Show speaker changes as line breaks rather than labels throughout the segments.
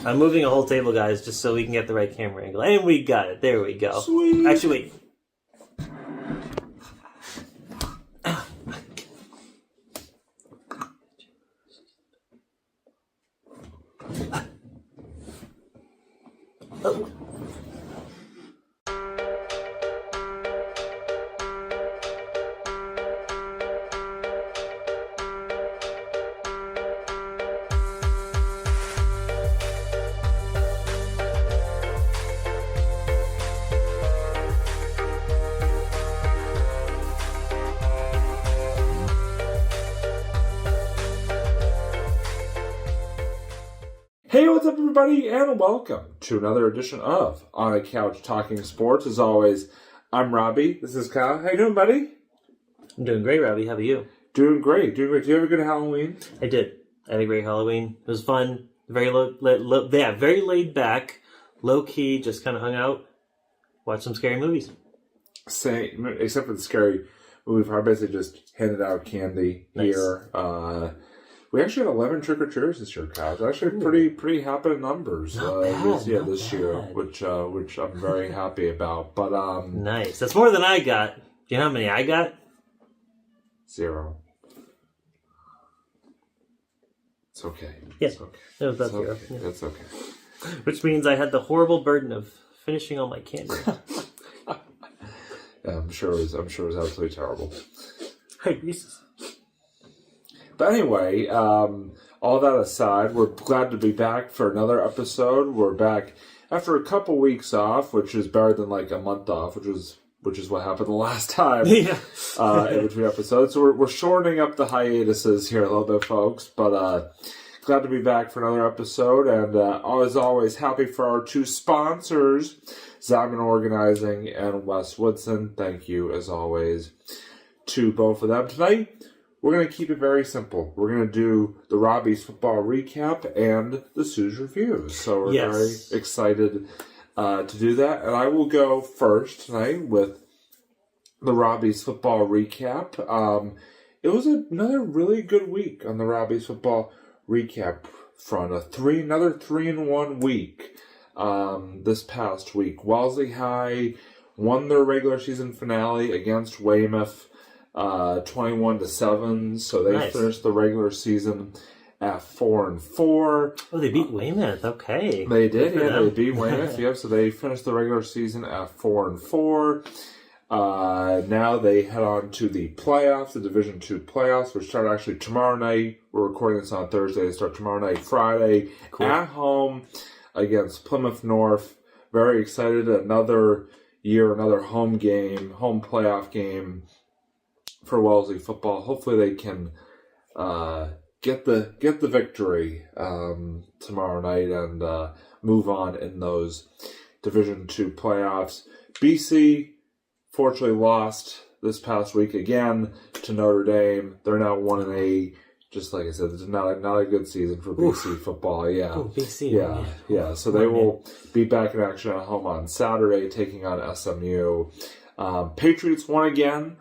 I'm moving a whole table, guys, just so we can get the right camera angle. And we got it. There we go.
Sweet.
Actually, wait. Oh.
Hey, what's up, everybody, and welcome to another edition of On a Couch Talking Sports. As always, I'm Robbie. This is Kyle. How you doing, buddy?
I'm doing great, Robbie. How about you?
Doing great. Did you have a good Halloween?
I did. I had a great Halloween. It was fun. Very very laid back, low key. Just kind of hung out, watched some scary movies.
Same, except for the scary movie. I basically just handed out candy here. We actually had 11 trick-or-treaters this year, Kyle. It's actually pretty happy numbers this year, which I'm very happy about. But
nice. That's more than I got. Do you know how many I got?
0. It's okay.
Yeah,
it's okay.
it was about 0.
Okay.
Yeah.
It's okay.
Which means I had the horrible burden of finishing all my candy.
Yeah, I'm sure it was absolutely terrible.
Hey, Jesus.
But anyway, all that aside, we're glad to be back for another episode. We're back after a couple weeks off, which is better than like a month off, which is what happened the last time.
Yeah.
In between episodes. So we're shortening up the hiatuses here a little bit, folks. But glad to be back for another episode. And as always, happy for our 2 sponsors, Zyman Organizing and Wes Woodson. Thank you, as always, to both of them. Tonight, we're going to keep it very simple. We're going to do the Robbie's football recap and the Souz Reviews. So we're very excited to do that. And I will go first tonight with the Robbie's football recap. It was another really good week on the Robbie's football recap front. Another 3-1 week this past week. Wellesley High won their regular season finale against Weymouth. 21-7, so they finished the regular season at 4-4.
Oh, they beat Weymouth. Okay,
they did. Yeah, they beat Weymouth. Yep. So they finished the regular season at 4-4. Now they head on to the playoffs, the Division II playoffs, which start actually tomorrow night. We're recording this on Thursday. They start tomorrow night, Friday, at home against Plymouth North. Very excited. Another year, another home playoff game for Wellesley football. Hopefully they can get the victory tomorrow night and move on in those Division II playoffs. BC fortunately lost this past week again to Notre Dame. They're now 1-8. Just like I said, it's not a good season for BC football. Yeah,
BC.
Yeah. So they will be back in action at home on Saturday, taking on SMU. Patriots won again.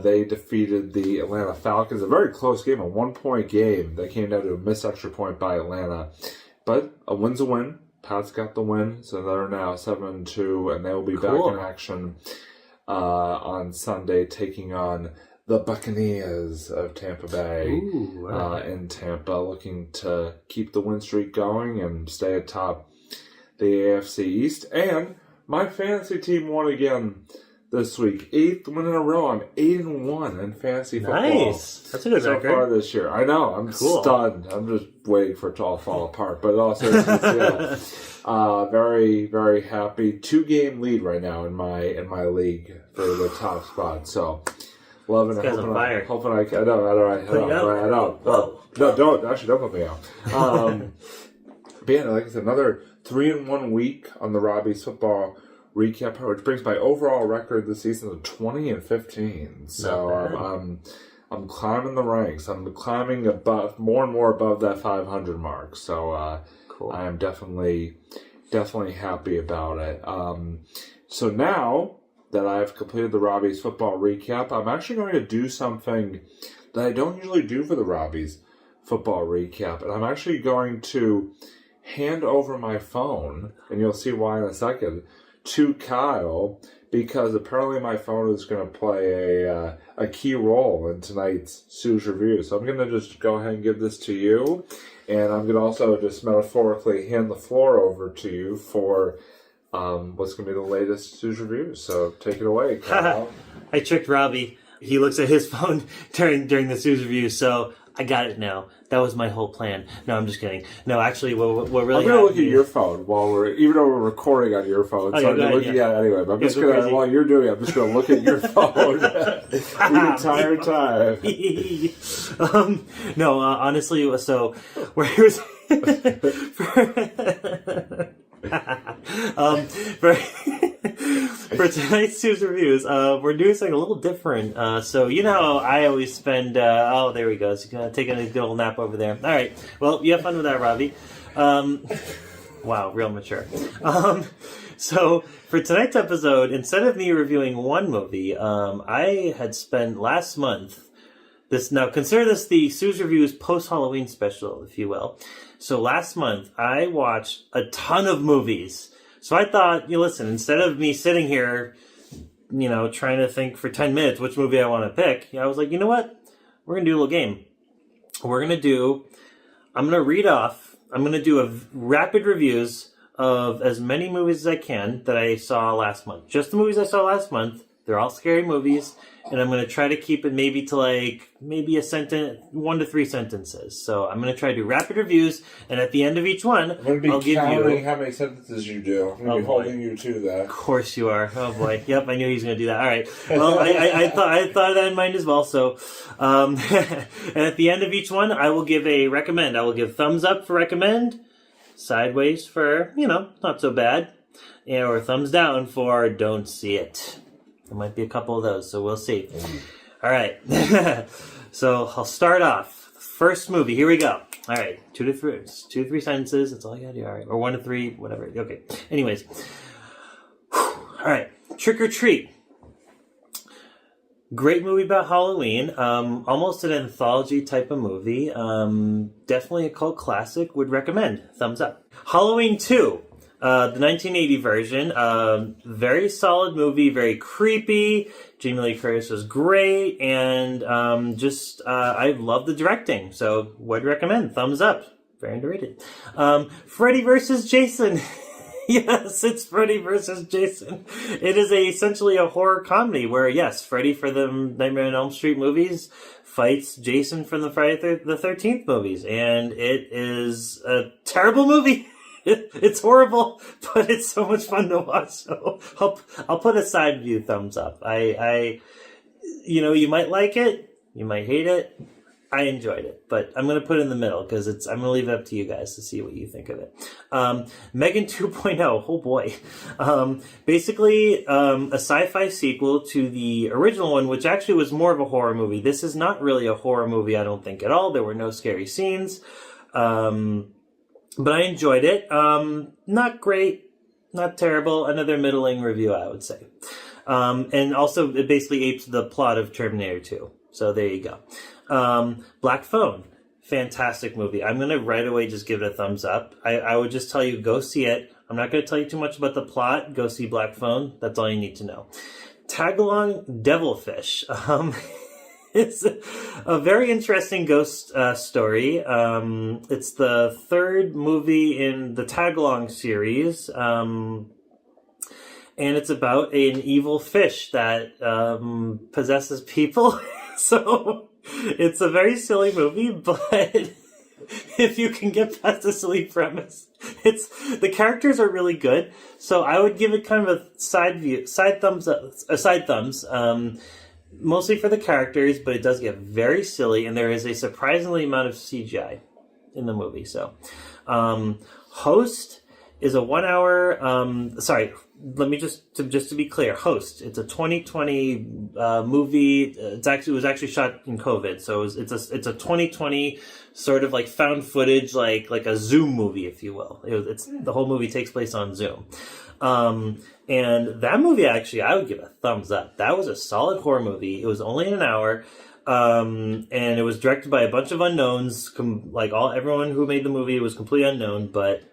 They defeated the Atlanta Falcons. A very close game, a 1-point game. They came down to a missed extra point by Atlanta. But a win's a win. Pats got the win, so they're now 7-2, and they will be back in action on Sunday, taking on the Buccaneers of Tampa Bay in Tampa, looking to keep the win streak going and stay atop the AFC East. And my fantasy team won again this week. 8th win in a row. I'm 8-1 in fantasy football.
Nice. That's a good record.
So far this year. I know. I'm stunned. I'm just waiting for it to all fall apart. But also, very, very happy. 2-game lead right now in my league for the top spot. So loving it. Hoping I can. I know. No, don't put me out. But yeah, like I said, another 3-1 week on the Robbie's football recap, which brings my overall record this season to 20-15. So I'm climbing the ranks. I'm climbing more and more above that 500 mark. So cool. I am definitely happy about it. So now that I've completed the Robbie's football recap, I'm actually going to do something that I don't usually do for the Robbie's football recap, and I'm actually going to hand over my phone, and you'll see why in a second, to Kyle, because apparently my phone is going to play a key role in tonight's Souz Review. So I'm going to just go ahead and give this to you, and I'm going to also just metaphorically hand the floor over to you for what's going to be the latest Souz Review. So take it away, Kyle.
I tricked Robbie. He looks at his phone during the Souz Review, so I got it now. That was my whole plan. No, I'm just kidding. No, actually, what really
I'm going to look at your phone even though we're recording on your phone, so I'm looking at it anyway. But I'm just going to, while you're doing it, I'm just going to look at your phone the entire time.
No, honestly, so where he was... for tonight's Souz Reviews, we're doing something a little different. So you know how I always spend... oh, there we go. So you're taking a good old nap over there. All right. Well, you have fun with that, Robbie. Wow, real mature. So for tonight's episode, instead of me reviewing one movie, I had spent last month... Now, consider this the Souz Reviews post-Halloween special, if you will. So last month, I watched a ton of movies. So I thought, listen, instead of me sitting here, trying to think for 10 minutes which movie I want to pick, I was like, you know what? We're going to do a little game. I'm going to do rapid reviews of as many movies as I can that I saw last month. Just the movies I saw last month. They're all scary movies. And I'm going to try to keep it maybe to maybe a sentence, 1 to 3 sentences. So I'm going to try to do rapid reviews, and at the end of each one,
I'll give you how many sentences you do. I'm going to be holding you to that.
Of course you are. Oh boy. Yep, I knew he was going to do that. All right. Well, I thought of that in mind as well. So, and at the end of each one, I will give a recommend. I will give thumbs up for recommend, sideways for not so bad, or thumbs down for don't see it. There might be a couple of those, so we'll see. All right. So I'll start off. First movie. Here we go. All right. 2 to 3 sentences. That's all I got to do. All right. Or 1 to 3, whatever. Okay. Anyways. All right. Trick or Treat. Great movie about Halloween. Almost an anthology type of movie. Definitely a cult classic. Would recommend. Thumbs up. Halloween 2. The 1980 version, very solid movie, very creepy. Jamie Lee Curtis was great, and I love the directing, so would recommend. Thumbs up. Very underrated. Freddy vs. Jason. Yes, it's Freddy vs. Jason. It is essentially a horror comedy where, yes, Freddy for the Nightmare on Elm Street movies fights Jason from the Friday the 13th movies, and it is a terrible movie. It's horrible, but it's so much fun to watch. So I'll put a side view thumbs up. You might like it, you might hate it. I enjoyed it, but I'm going to put it in the middle because I'm going to leave it up to you guys to see what you think of it. Megan 2.0, oh boy. Basically, a sci-fi sequel to the original one, which actually was more of a horror movie. This is not really a horror movie, I don't think, at all. There were no scary scenes. But I enjoyed it. Not great, not terrible. Another middling review, I would say. And also, it basically apes the plot of Terminator 2. So there you go. Black Phone. Fantastic movie. I'm going to right away just give it a thumbs up. I would just tell you, go see it. I'm not going to tell you too much about the plot. Go see Black Phone. That's all you need to know. Tagalong Devilfish. It's a very interesting ghost story. It's the third movie in the Tagalong series. And it's about an evil fish that possesses people. So it's a very silly movie, but if you can get past the silly premise, the characters are really good. So I would give it kind of a side thumbs. Mostly for the characters, but it does get very silly, and there is a surprisingly amount of CGI in the movie. So, Host is a 1 hour. Let me just to be clear. Host. It's a 2020 movie. It was actually shot in COVID, so it's a 2020 sort of like found footage, like a Zoom movie, if you will. The whole movie takes place on Zoom. And that movie, actually, I would give a thumbs up. That was a solid horror movie. It was only an hour. And it was directed by a bunch of unknowns. Everyone who made the movie was completely unknown, but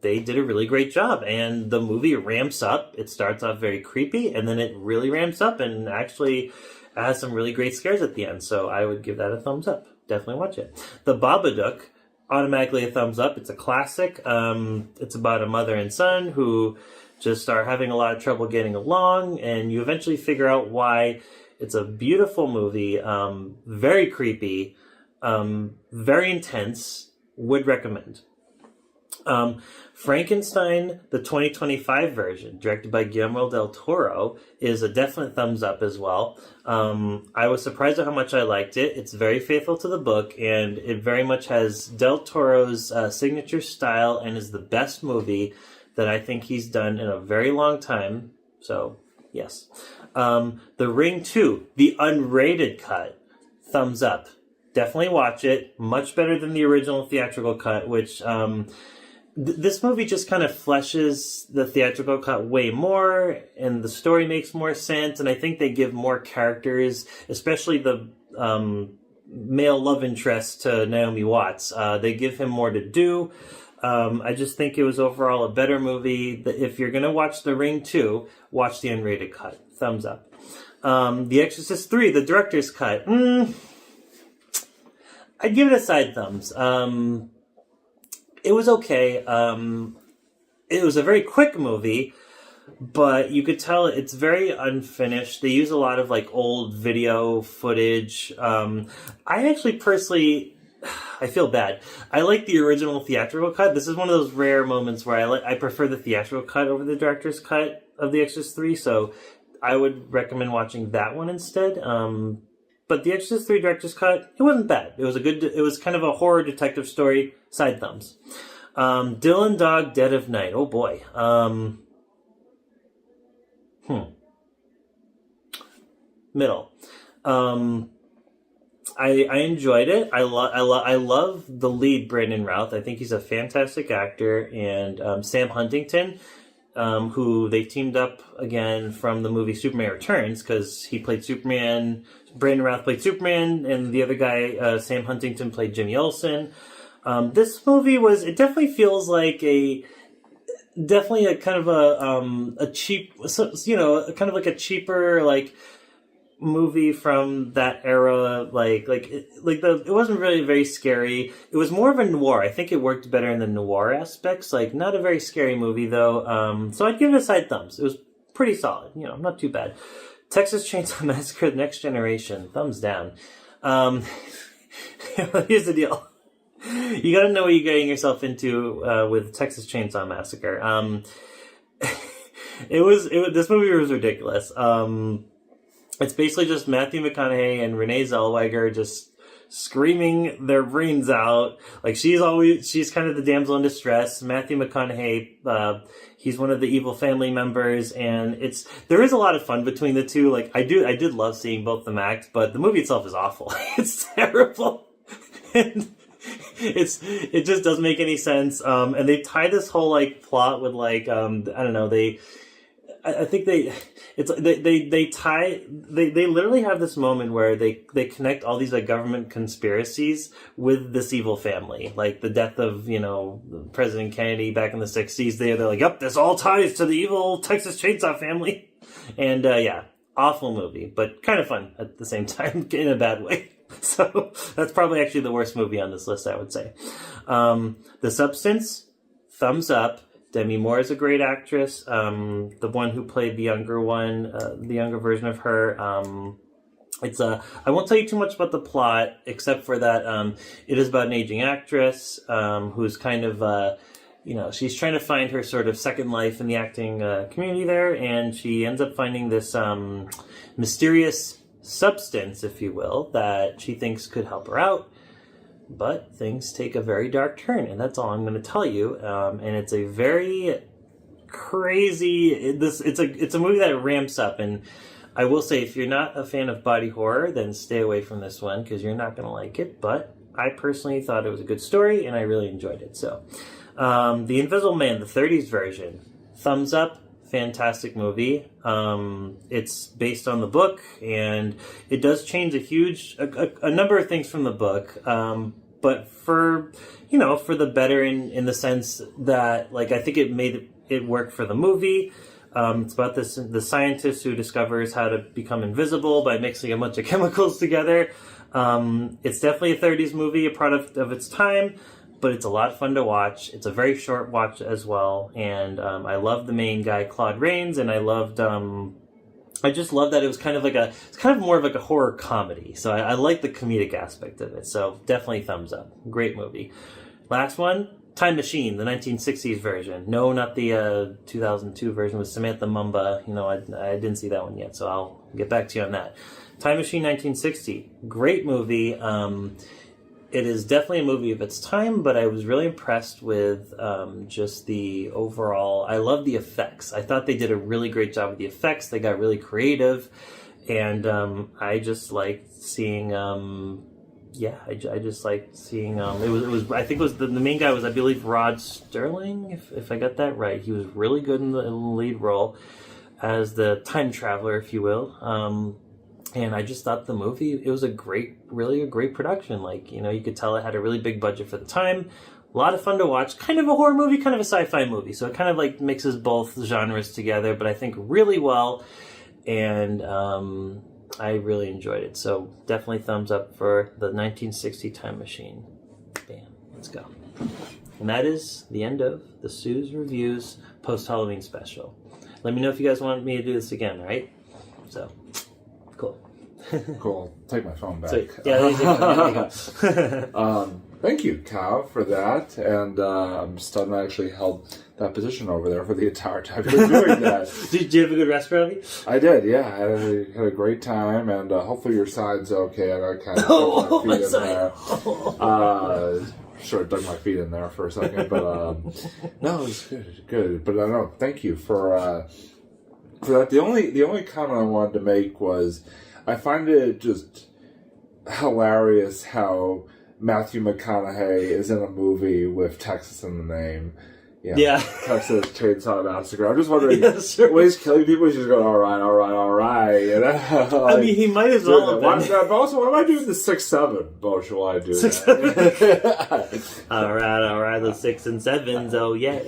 they did a really great job. And the movie ramps up. It starts off very creepy, and then it really ramps up and actually has some really great scares at the end. So I would give that a thumbs up. Definitely watch it. The Babadook, automatically a thumbs up. It's a classic. It's about a mother and son who just are having a lot of trouble getting along, and you eventually figure out why. It's a beautiful movie, very creepy, very intense. Would recommend. Frankenstein, the 2025 version, directed by Guillermo del Toro, is a definite thumbs up as well. I was surprised at how much I liked it. It's very faithful to the book, and it very much has del Toro's signature style, and is the best movie that I think he's done in a very long time. So, yes. The Ring 2, the unrated cut, thumbs up. Definitely watch it. Much better than the original theatrical cut, which this movie just kind of fleshes the theatrical cut way more, and the story makes more sense, and I think they give more characters, especially the male love interest to Naomi Watts. They give him more to do. I just think it was overall a better movie. If you're going to watch The Ring 2, watch the unrated cut. Thumbs up. The Exorcist 3, the director's cut. I'd give it a side thumbs. It was okay. It was a very quick movie, but you could tell it's very unfinished. They use a lot of old video footage. I actually personally, I feel bad. I like the original theatrical cut. This is one of those rare moments where I prefer the theatrical cut over the director's cut of The Exorcist 3, so I would recommend watching that one instead. But The Exorcist 3 director's cut, it wasn't bad. It was kind of a horror detective story. Side thumbs. Dylan Dog, Dead of Night. Oh boy. Middle. I enjoyed it. I love the lead, Brandon Routh. I think he's a fantastic actor. And Sam Huntington, who they teamed up again from the movie Superman Returns, because he played Superman. Brandon Routh played Superman, and the other guy, Sam Huntington, played Jimmy Olsen. This movie it definitely feels like a kind of a cheap, kind of like a cheaper, movie from that era. It wasn't really very scary. It was more of a noir. I think it worked better in the noir aspects. Not a very scary movie though. So I'd give it a side thumbs. It was pretty solid. Not too bad. Texas Chainsaw Massacre: The Next Generation, thumbs down. Here's the deal. You gotta know what you're getting yourself into with Texas Chainsaw Massacre. This movie was ridiculous. It's basically just Matthew McConaughey and Renee Zellweger just screaming their brains out. She's kind of the damsel in distress. Matthew McConaughey, he's one of the evil family members, and there is a lot of fun between the two. I did love seeing both of them act, but the movie itself is awful. It's terrible. And it just doesn't make any sense. And they tie this whole plot with I don't know, they literally have this moment where they connect all these government conspiracies with this evil family, the death of President Kennedy back in the 60s. They're like, yep, this all ties to the evil Texas Chainsaw family. And yeah, awful movie, but kind of fun at the same time in a bad way. So that's probably actually the worst movie on this list, I would say. The Substance, thumbs up. Demi Moore is a great actress. The one who played the younger one, the younger version of her. I won't tell you too much about the plot, except for that it is about an aging actress who's kind of, she's trying to find her sort of second life in the acting community there, and she ends up finding this mysterious substance, if you will, that she thinks could help her out. But things take a very dark turn, and that's all I'm going to tell you. And it's a very crazy. It's a movie that ramps up, and I will say, if you're not a fan of body horror, then stay away from this one because you're not going to like it. But I personally thought it was a good story, and I really enjoyed it. So, The Invisible Man, the 30s version, thumbs up. fantastic movie. It's based on the book, and it does change a number of things from the book. But for the better in the sense that, like, I think it made it work for the movie. It's about the scientist who discovers how to become invisible by mixing a bunch of chemicals together. It's definitely a 30s movie, a product of its time, but it's a lot of fun to watch. It's a very short watch as well, and I love the main guy, Claude Rains, and I just love that it was kind of more of like a horror comedy. So I like the comedic aspect of it. So definitely thumbs up. Great movie. Last one, Time Machine, the 1960s version. No, not the 2002 version with Samantha Mumba. I didn't see that one yet, so I'll get back to you on that. Time Machine 1960. Great movie. It is definitely a movie of its time, but I was really impressed with just the overall... I love the effects. I thought they did a really great job with the effects. They got really creative, and I just liked seeing... I just liked seeing... it was. I think it was the main guy was, I believe, Rod Sterling, if I got that right. He was really good in the lead role as the time traveler, if you will. And I just thought the movie, it was really a great production. Like, you could tell it had a really big budget for the time. A lot of fun to watch. Kind of a horror movie, kind of a sci-fi movie. So it kind of like mixes both genres together, but I think really well. And I really enjoyed it. So definitely thumbs up for the 1960 Time Machine. Bam. Let's go. And that is the end of the Souz Reviews post-Halloween special. Let me know if you guys want me to do this again, all right? So... Cool.
Cool. Take my phone back.
Sweet. Yeah, there you go.
Thank you, Kyle, for that. And I'm stunned I actually held that position over there for the entire time you were doing that.
Did you have a good rest, Robbie?
I did, yeah. I had a great time, and hopefully your side's okay. I got kind of dug my feet in there. Sure, dug my feet in there for a second, but no, it was good. But no, thank you for that. The only comment I wanted to make was I find it just hilarious how Matthew McConaughey is in a movie with Texas in the name. Yeah. Texas Chainsaw Massacre. I'm just wondering, when he's killing people, he's just going, all right.
I mean, he might as well have been.
Also, why am I doing the 6-7 motion while I do that?
all right, the 6 and 7s, oh yeah.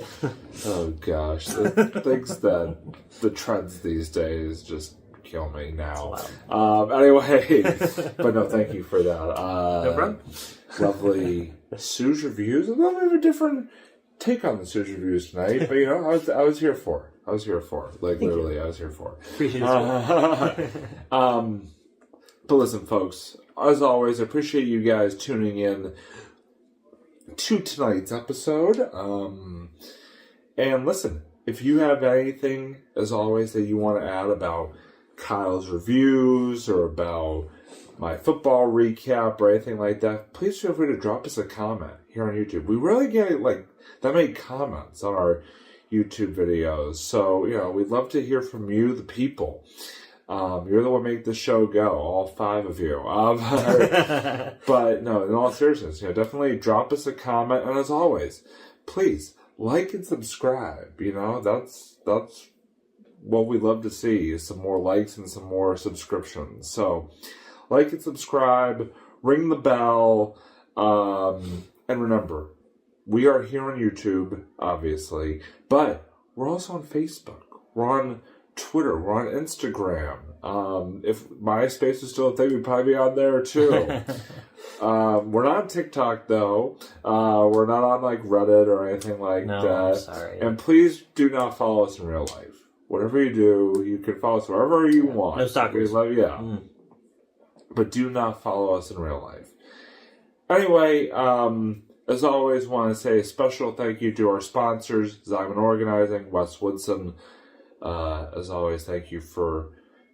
Oh gosh, the things that the trends these days just kill me now. Wow. Anyway, but no, thank you for that.
No problem.
Lovely Souz Reviews. A little bit of a different take on the Souz Reviews tonight, but I was here for. Like, thank literally, you. I was here for.
Appreciate it.
But listen, folks, as always, I appreciate you guys tuning in to tonight's episode. And listen, if you have anything, as always, that you want to add about Kyle's reviews or about my football recap or anything like that, please feel free to drop us a comment here on YouTube. We really get that many comments on our YouTube videos. So, we'd love to hear from you, the people. You're the one making the show go, all 5 of you. But no, in all seriousness, definitely drop us a comment. And as always, please like and subscribe. That's what we love to see, is some more likes and some more subscriptions. So like and subscribe, ring the bell, and remember, we are here on YouTube, obviously, but we're also on Facebook. We're on Twitter. We're on Instagram. If MySpace is still a thing, we'd probably be on there too. We're not on TikTok though. We're not on Reddit or anything like that.
I'm sorry.
And please do not follow us in real life. Whatever you do, you can follow us wherever you want.
No stalkers.
But do not follow us in real life. Anyway, as always, want to say a special thank you to our sponsors, Zyman Organizing, Wes Woodson. As always, thank you for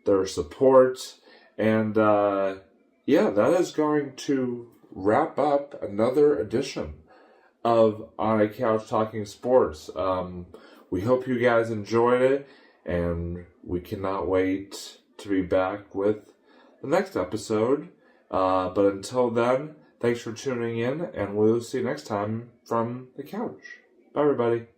their support. And that is going to wrap up another edition of On a Couch Talking Sports. We hope you guys enjoyed it, and we cannot wait to be back with the next episode. But until then, thanks for tuning in, and we'll see you next time from the couch. Bye, everybody.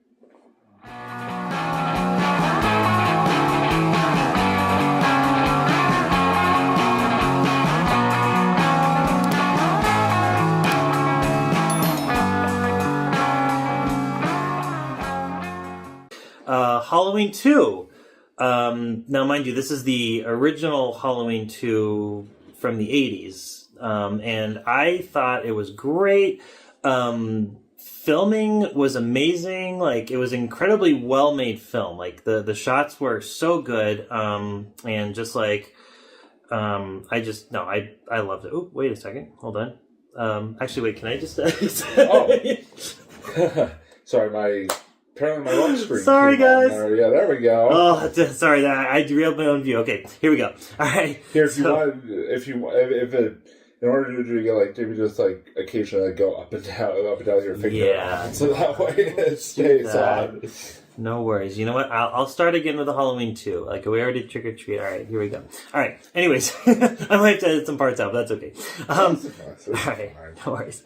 Halloween 2. Now, mind you, this is the original Halloween 2 from the 80s. And I thought it was great. Filming was amazing. Like, it was incredibly well-made film. Like, the shots were so good. And just like, I loved it. Oh, wait a second. Hold on. Actually, wait, can I just...
Sorry, apparently my lock screen.
Sorry,
came on
guys.
there. Yeah, there we go.
Oh, sorry, I derailed my own view. Okay, here we go. All right.
Here, if in order to do it, you like maybe just like occasionally like, go up and down your finger.
Yeah.
So that way it stays on.
No worries. You know what? I'll start again with the Halloween 2. Like, we already trick or treat. All right, here we go. All right. Anyways, I might have to edit some parts out, but that's okay. All right. No worries.